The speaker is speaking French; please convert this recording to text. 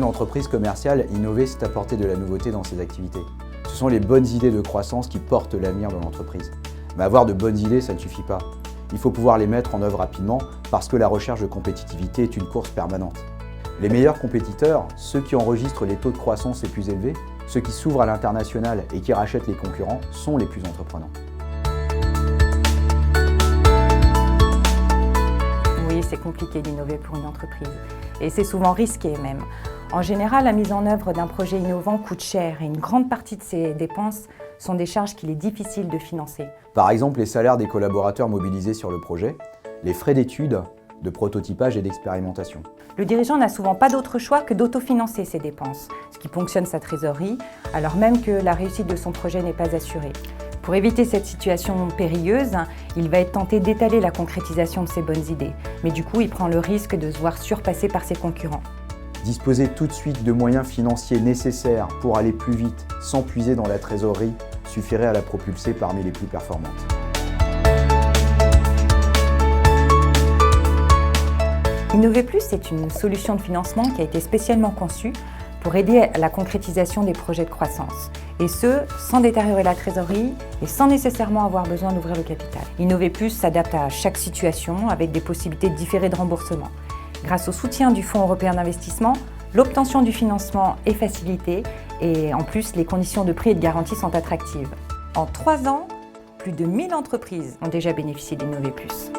entreprise commerciale, innover, c'est apporter de la nouveauté dans ses activités. Ce sont les bonnes idées de croissance qui portent l'avenir de l'entreprise. Mais avoir de bonnes idées, ça ne suffit pas. Il faut pouvoir les mettre en œuvre rapidement parce que la recherche de compétitivité est une course permanente. Les meilleurs compétiteurs, ceux qui enregistrent les taux de croissance les plus élevés, ceux qui s'ouvrent à l'international et qui rachètent les concurrents, sont les plus entreprenants. Oui, c'est compliqué d'innover pour une entreprise. Et c'est souvent risqué même. En général, la mise en œuvre d'un projet innovant coûte cher et une grande partie de ces dépenses sont des charges qu'il est difficile de financer. Par exemple, les salaires des collaborateurs mobilisés sur le projet, les frais d'études, de prototypage et d'expérimentation. Le dirigeant n'a souvent pas d'autre choix que d'autofinancer ses dépenses, ce qui ponctionne sa trésorerie, alors même que la réussite de son projet n'est pas assurée. Pour éviter cette situation périlleuse, il va être tenté d'étaler la concrétisation de ses bonnes idées, mais du coup, il prend le risque de se voir surpassé par ses concurrents. Disposer tout de suite de moyens financiers nécessaires pour aller plus vite, sans puiser dans la trésorerie, suffirait à la propulser parmi les plus performantes. Innover Plus est une solution de financement qui a été spécialement conçue pour aider à la concrétisation des projets de croissance. Et ce, sans détériorer la trésorerie et sans nécessairement avoir besoin d'ouvrir le capital. Innover Plus s'adapte à chaque situation avec des possibilités différées de remboursement. Grâce au soutien du Fonds européen d'investissement, l'obtention du financement est facilitée et en plus, les conditions de prix et de garantie sont attractives. En 3 ans, plus de 1000 entreprises ont déjà bénéficié d'Innover Plus.